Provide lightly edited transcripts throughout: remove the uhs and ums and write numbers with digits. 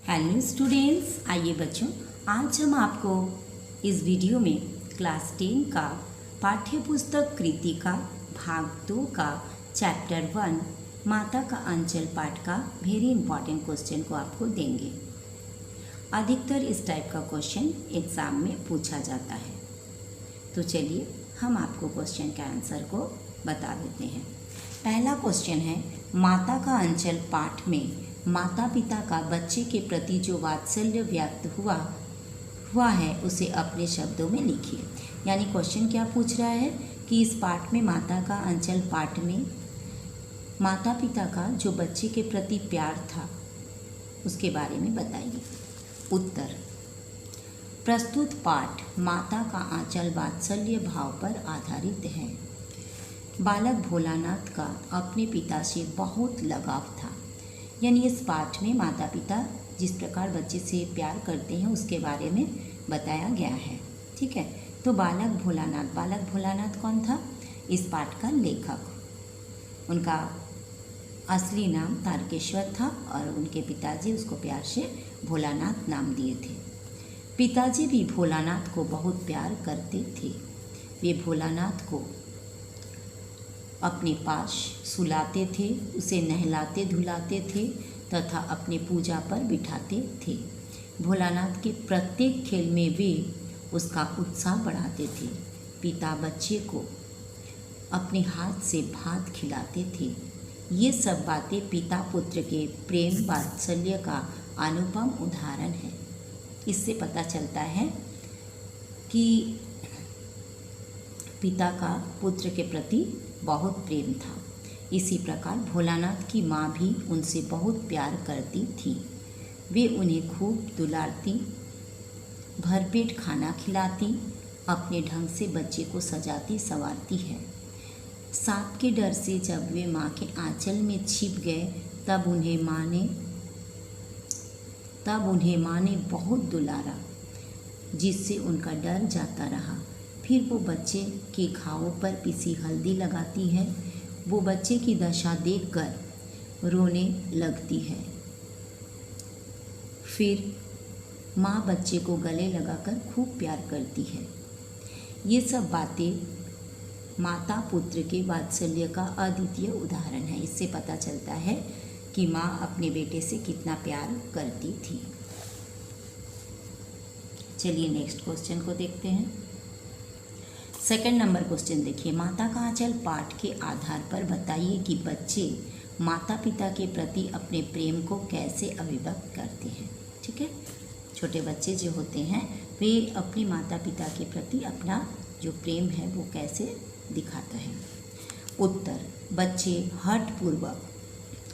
Hello students, आइए बच्चों, आज हम आपको इस वीडियो में क्लास 10 का पाठ्य पुस्तक कृतिका भाग 2 का चैप्टर 1 माता का अंचल पाठ का वेरी इंपॉर्टेंट क्वेश्चन को आपको देंगे। अधिकतर इस टाइप का क्वेश्चन एग्ज़ाम में पूछा जाता है। तो चलिए हम आपको क्वेश्चन के आंसर को बता देते हैं। पहला क्वेश्चन है, माता का अंचल पाठ में माता पिता का बच्चे के प्रति जो वात्सल्य व्यक्त हुआ है उसे अपने शब्दों में लिखिए। यानी क्वेश्चन क्या पूछ रहा है कि इस पाठ में माता का अंचल पाठ में माता पिता का जो बच्चे के प्रति प्यार था उसके बारे में बताइए। उत्तर, प्रस्तुत पाठ माता का आंचल वात्सल्य भाव पर आधारित है। बालक भोलानाथ का अपने पिता से बहुत लगाव था। यानी इस पाठ में माता पिता जिस प्रकार बच्चे से प्यार करते हैं उसके बारे में बताया गया है। ठीक है, तो बालक भोलानाथ कौन था? इस पाठ का लेखक। उनका असली नाम तारकेश्वर था और उनके पिताजी उसको प्यार से भोलानाथ नाम दिए थे। पिताजी भी भोलानाथ को बहुत प्यार करते थे। वे भोलानाथ को अपने पास सुलाते थे, उसे नहलाते धुलाते थे तथा अपने पूजा पर बिठाते थे। भोलानाथ के प्रत्येक खेल में वे उसका उत्साह बढ़ाते थे। पिता बच्चे को अपने हाथ से भात खिलाते थे। ये सब बातें पिता पुत्र के प्रेम वात्सल्य का अनुपम उदाहरण है। इससे पता चलता है कि पिता का पुत्र के प्रति बहुत प्रेम था। इसी प्रकार भोलानाथ की माँ भी उनसे बहुत प्यार करती थी। वे उन्हें खूब दुलारती, भरपेट खाना खिलाती, अपने ढंग से बच्चे को सजाती संवारती है। सांप के डर से जब वे माँ के आंचल में छिप गए तब उन्हें माँ ने बहुत दुलारा, जिससे उनका डर जाता रहा। फिर वो बच्चे के घावों पर पिसी हल्दी लगाती है। वो बच्चे की दशा देखकर रोने लगती है। फिर माँ बच्चे को गले लगाकर खूब प्यार करती है। ये सब बातें माता पुत्र के वात्सल्य का अद्वितीय उदाहरण है। इससे पता चलता है कि माँ अपने बेटे से कितना प्यार करती थी। चलिए नेक्स्ट क्वेश्चन को देखते हैं। सेकंड नंबर क्वेश्चन देखिए, माता का आंचल पाठ के आधार पर बताइए कि बच्चे माता पिता के प्रति अपने प्रेम को कैसे अभिव्यक्त करते हैं। ठीक है, छोटे बच्चे जो होते हैं वे अपने माता पिता के प्रति अपना जो प्रेम है वो कैसे दिखाता है। उत्तर, बच्चे हठपूर्वक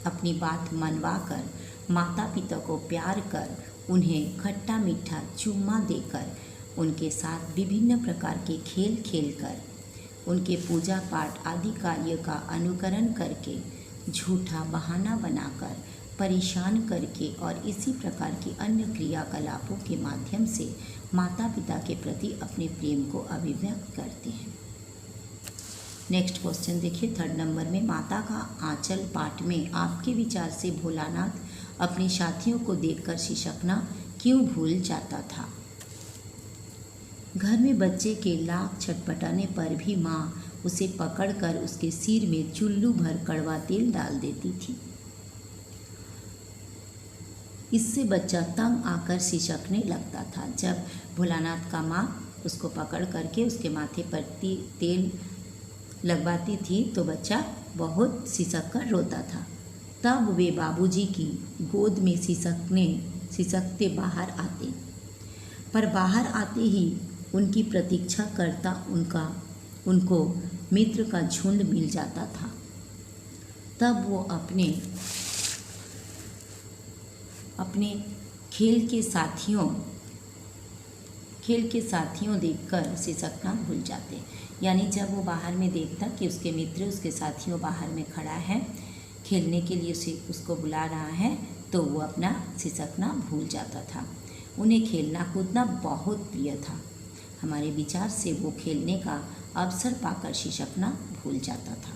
अपनी बात मनवा कर माता पिता को प्यार कर उन्हें खट्टा मीठा चुम्मा देकर उनके साथ विभिन्न प्रकार के खेल खेलकर उनके पूजा पाठ आदि कार्य का अनुकरण करके झूठा बहाना बनाकर परेशान करके और इसी प्रकार की अन्य क्रियाकलापों के माध्यम से माता पिता के प्रति अपने प्रेम को अभिव्यक्त करते हैं। नेक्स्ट क्वेश्चन देखिए, थर्ड नंबर में, माता का आंचल पाठ में आपके विचार से भोलानाथ अपने साथियों को देखकर सिसकना क्यों भूल जाता था? घर में बच्चे के लाख छटपटाने पर भी माँ उसे पकड़कर उसके सिर में चुल्लू भर कड़वा तेल डाल देती थी। इससे बच्चा तंग आकर सिसकने लगता था। जब भोलानाथ का माँ उसको पकड़ करके उसके माथे पर तेल लगवाती थी तो बच्चा बहुत सिसक कर रोता था। तब वे बाबूजी की गोद में सिसकते बाहर आते, पर बाहर आते ही उनकी प्रतीक्षा करता उनको मित्र का झुंड मिल जाता था। तब वो अपने खेल के साथियों देखकर सिसकना भूल जाते। यानी जब वो बाहर में देखता कि उसके मित्र उसके साथियों बाहर में खड़ा है, खेलने के लिए उसको बुला रहा है, तो वो अपना सिसकना भूल जाता था। उन्हें खेलना कूदना बहुत प्रिय था। हमारे विचार से वो खेलने का अवसर पाकर सिसकना भूल जाता था।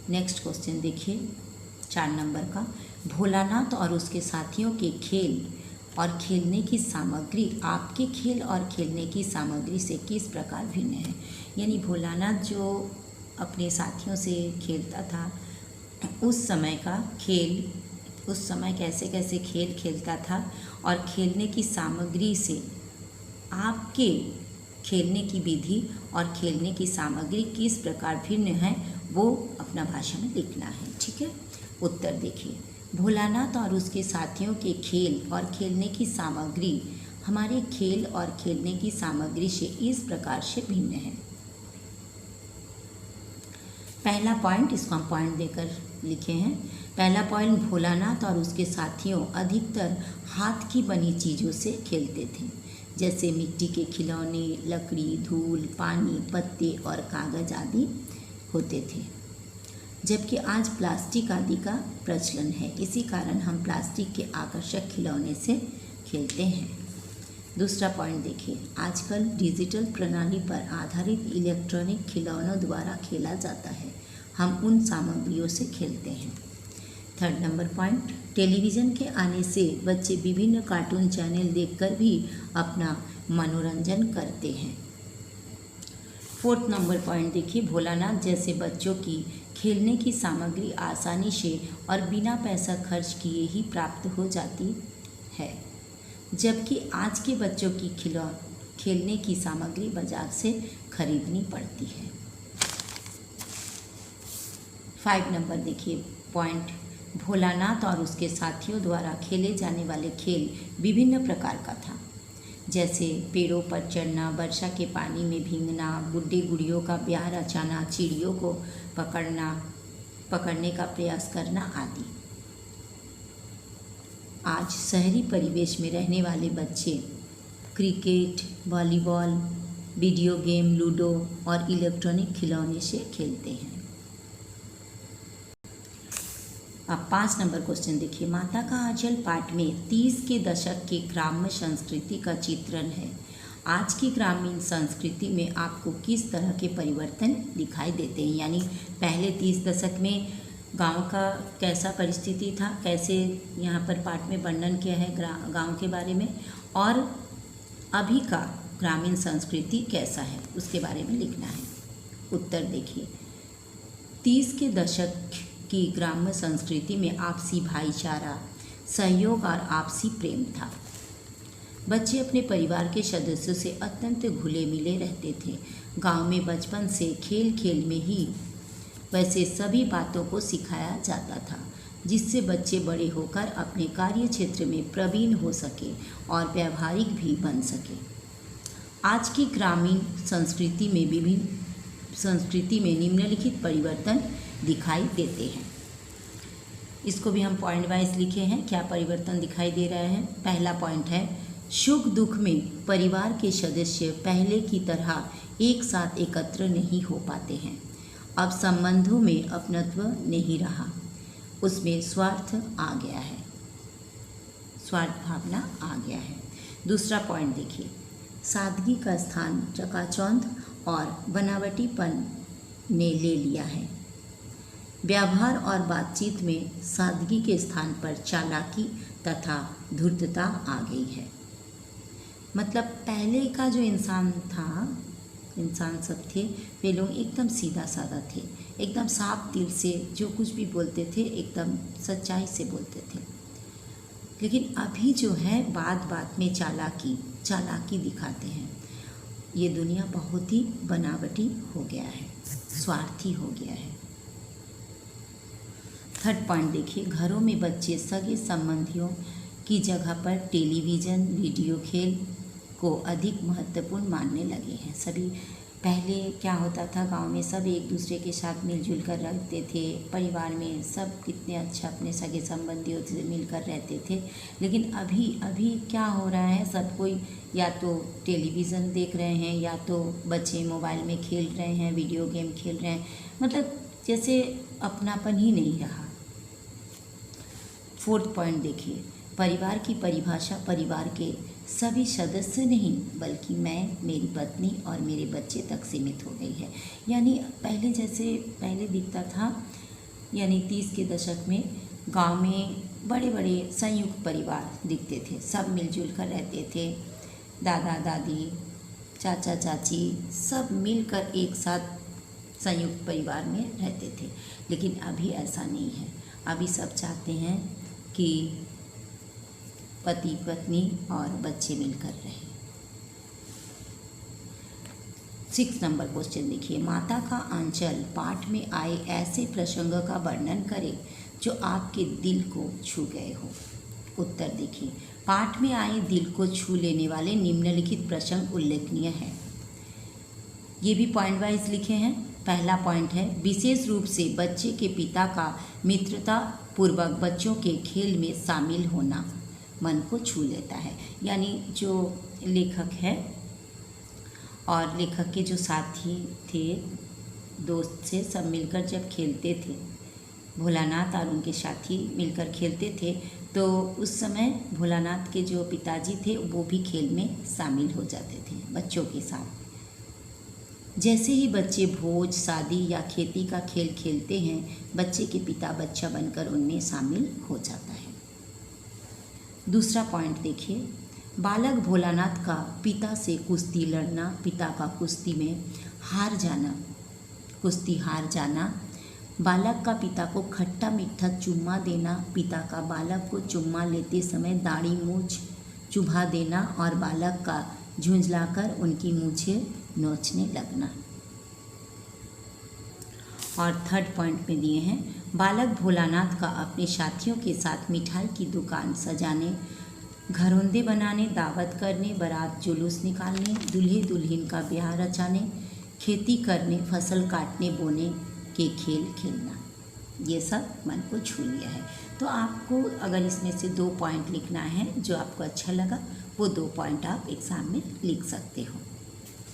नेक्स्ट क्वेश्चन देखिए, 4 नंबर का, भोलानाथ और उसके साथियों के खेल और खेलने की सामग्री आपके खेल और खेलने की सामग्री से किस प्रकार भिन्न है। यानी भोलानाथ जो अपने साथियों से खेलता था, उस समय का खेल, उस समय कैसे कैसे खेल खेलता था और खेलने की सामग्री से आपके खेलने की विधि और खेलने की सामग्री किस प्रकार भिन्न है, वो अपना भाषा में लिखना है। ठीक है। उत्तर देखिए, भोलानाथ और उसके साथियों के खेल और खेलने की सामग्री हमारे खेल और खेलने की सामग्री से इस प्रकार से भिन्न है। पहला पॉइंट, इसको हम पॉइंट देकर लिखे हैं। पहला पॉइंट, भोलानाथ और उसके साथियों अधिकतर हाथ की बनी चीज़ों से खेलते थे, जैसे मिट्टी के खिलौने, लकड़ी, धूल, पानी, पत्ते और कागज आदि होते थे। जबकि आज प्लास्टिक आदि का प्रचलन है, इसी कारण हम प्लास्टिक के आकर्षक खिलौने से खेलते हैं। दूसरा पॉइंट देखिए, आजकल डिजिटल प्रणाली पर आधारित इलेक्ट्रॉनिक खिलौनों द्वारा खेला जाता है, हम उन सामग्रियों से खेलते हैं। थर्ड नंबर पॉइंट, टेलीविज़न के आने से बच्चे विभिन्न कार्टून चैनल देखकर भी अपना मनोरंजन करते हैं। फोर्थ नंबर पॉइंट देखिए, भोलानाथ जैसे बच्चों की खेलने की सामग्री आसानी से और बिना पैसा खर्च किए ही प्राप्त हो जाती है, जबकि आज के बच्चों की खेलने की सामग्री बाजार से खरीदनी पड़ती है। 5 नंबर देखिए पॉइंट, भोलानाथ और उसके साथियों द्वारा खेले जाने वाले खेल विभिन्न प्रकार का था, जैसे पेड़ों पर चढ़ना, वर्षा के पानी में भीगना, गुड्डे गुड़ियों का प्यार रचाना, चिड़ियों को पकड़ने का प्रयास करना आदि। आज शहरी परिवेश में रहने वाले बच्चे cricket, volleyball, video game, ludo और इलेक्ट्रॉनिक खिलौने से खेलते हैं। अब 5 नंबर क्वेश्चन देखिए, माता का आंचल पाठ में 30 के दशक के ग्राम्य संस्कृति का चित्रण है। आज की ग्रामीण संस्कृति में आपको किस तरह के परिवर्तन दिखाई देते हैं। यानी पहले 30 दशक में गांव का कैसा परिस्थिति था, कैसे यहाँ पर पाठ में वर्णन किया है गांव के बारे में, और अभी का ग्रामीण संस्कृति कैसा है उसके बारे में लिखना है। उत्तर देखिए, 30 के दशक की ग्राम्य संस्कृति में आपसी भाईचारा, सहयोग और आपसी प्रेम था। बच्चे अपने परिवार के सदस्यों से अत्यंत घुले मिले रहते थे। गांव में बचपन से खेल खेल में ही वैसे सभी बातों को सिखाया जाता था, जिससे बच्चे बड़े होकर अपने कार्य क्षेत्र में प्रवीण हो सके और व्यावहारिक भी बन सके। आज की ग्रामीण संस्कृति में निम्नलिखित परिवर्तन दिखाई देते हैं। इसको भी हम पॉइंट वाइज लिखे हैं, क्या परिवर्तन दिखाई दे रहा है। पहला पॉइंट है, सुख दुख में परिवार के सदस्य पहले की तरह एक साथ एकत्र नहीं हो पाते हैं। अब संबंधों में अपनत्व नहीं रहा, उसमें स्वार्थ आ गया है, स्वार्थ भावना आ गया है। दूसरा पॉइंट देखिए, सादगी का स्थान चकाचौंध और बनावटीपन ने ले लिया है। व्यवहार और बातचीत में सादगी के स्थान पर चालाकी तथा धूर्तता आ गई है। मतलब पहले का जो इंसान सब थे, वे लोग एकदम सीधा साधा थे, एकदम साफ दिल से जो कुछ भी बोलते थे एकदम सच्चाई से बोलते थे। लेकिन अभी जो है बात बात में चालाकी दिखाते हैं। ये दुनिया बहुत ही बनावटी हो गया है, स्वार्थी हो गया है। थर्ड पॉइंट देखिए, घरों में बच्चे सगे संबंधियों की जगह पर टेलीविज़न, वीडियो खेल को अधिक महत्वपूर्ण मानने लगे हैं। सभी पहले क्या होता था, गांव में सब एक दूसरे के साथ मिलजुल कर रहते थे, परिवार में सब कितने अच्छा अपने सगे संबंधियों से मिलकर रहते थे। लेकिन अभी क्या हो रहा है, सब कोई या तो टेलीविज़न देख रहे हैं या तो बच्चे मोबाइल में खेल रहे हैं, वीडियो गेम खेल रहे हैं, मतलब जैसे अपनापन ही नहीं रहा। फोर्थ पॉइंट देखिए, परिवार की परिभाषा परिवार के सभी सदस्य नहीं बल्कि मैं, मेरी पत्नी और मेरे बच्चे तक सीमित हो गई है। यानी पहले दिखता था, यानी 30 के दशक में गांव में बड़े बड़े संयुक्त परिवार दिखते थे, सब मिलजुल कर रहते थे। दादा दादी, चाचा चाची सब मिलकर एक साथ संयुक्त परिवार में रहते थे। लेकिन अभी ऐसा नहीं है। अभी सब चाहते हैं कि पति पत्नी और बच्चे मिलकर रहें। 6 नंबर क्वेश्चन देखिए, माता का आंचल पाठ में आए ऐसे प्रसंग का वर्णन करें जो आपके दिल को छू गए हो। उत्तर देखिए, पाठ में आए दिल को छू लेने वाले निम्नलिखित प्रसंग उल्लेखनीय हैं। ये भी पॉइंट वाइज लिखे हैं। पहला पॉइंट है, विशेष रूप से बच्चे के पिता का मित्रता पूर्वक बच्चों के खेल में शामिल होना मन को छू लेता है। यानी जो लेखक है और लेखक के जो साथी थे, दोस्त से सब मिलकर जब खेलते थे, भोलानाथ और उनके साथी मिलकर खेलते थे, तो उस समय भोलानाथ के जो पिताजी थे वो भी खेल में शामिल हो जाते थे बच्चों के साथ। जैसे ही बच्चे भोज, शादी या खेती का खेल खेलते हैं, बच्चे के पिता बच्चा बनकर उनमें शामिल हो जाता है। दूसरा पॉइंट देखिए, बालक भोलानाथ का पिता से कुश्ती लड़ना, पिता का कुश्ती में हार जाना, कुश्ती हार जाना, बालक का पिता को खट्टा मीठा चुम्मा देना, पिता का बालक को चुम्मा लेते समय दाढ़ी मूंछ चुभा देना और बालक का झुंझलाकर उनकी मूछें नोचने लगना। और थर्ड पॉइंट में दिए हैं, बालक भोलानाथ का अपने साथियों के साथ मिठाई की दुकान सजाने, घरौंदे बनाने, दावत करने, बारात जुलूस निकालने, दूल्हे दुल्हन का ब्याह रचाने, खेती करने, फसल काटने बोने के खेल खेलना, ये सब मन को छू लिया है। तो आपको अगर इसमें से 2 पॉइंट लिखना है जो आपको अच्छा लगा, वो 2 पॉइंट आप एग्ज़ाम में लिख सकते हो।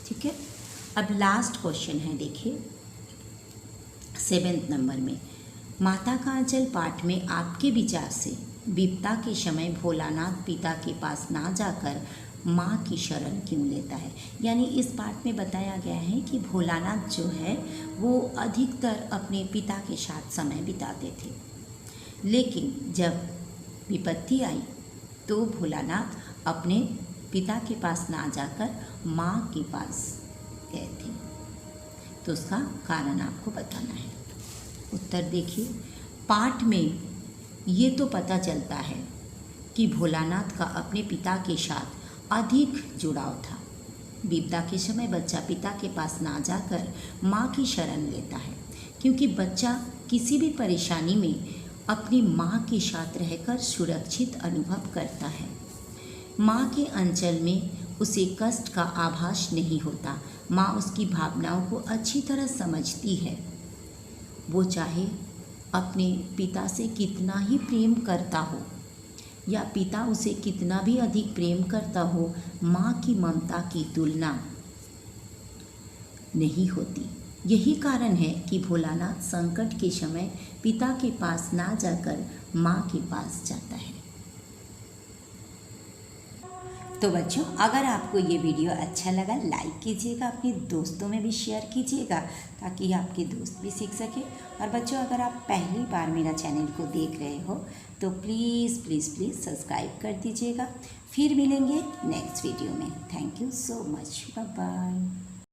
ठीक है। अब लास्ट क्वेश्चन है, देखिए 7 नंबर में, माता का आंचल पाठ में आपके विचार से विपदा के समय भोलानाथ पिता के पास ना जाकर माँ की शरण क्यों लेता है। यानी इस पाठ में बताया गया है कि भोलानाथ जो है वो अधिकतर अपने पिता के साथ समय बिताते थे, लेकिन जब विपत्ति आई तो भोलानाथ अपने पिता के पास ना जाकर माँ के पास गए थे। तो उसका कारण आपको बताना है। उत्तर देखिए, पाठ में ये तो पता चलता है कि भोलानाथ का अपने पिता के साथ अधिक जुड़ाव था। विपदा के समय बच्चा पिता के पास ना जाकर माँ की शरण लेता है, क्योंकि बच्चा किसी भी परेशानी में अपनी माँ के साथ रहकर सुरक्षित अनुभव करता है। माँ के अंचल में उसे कष्ट का आभास नहीं होता। माँ उसकी भावनाओं को अच्छी तरह समझती है। वो चाहे अपने पिता से कितना ही प्रेम करता हो या पिता उसे कितना भी अधिक प्रेम करता हो, माँ की ममता की तुलना नहीं होती। यही कारण है कि भोलानाथ संकट के समय पिता के पास ना जाकर माँ के पास जाता है। तो बच्चों, अगर आपको ये वीडियो अच्छा लगा, लाइक कीजिएगा, अपने दोस्तों में भी शेयर कीजिएगा ताकि आपके दोस्त भी सीख सके। और बच्चों, अगर आप पहली बार मेरा चैनल को देख रहे हो तो प्लीज़ प्लीज़ प्लीज़ सब्सक्राइब कर दीजिएगा। फिर मिलेंगे नेक्स्ट वीडियो में। Thank you so much. Bye bye.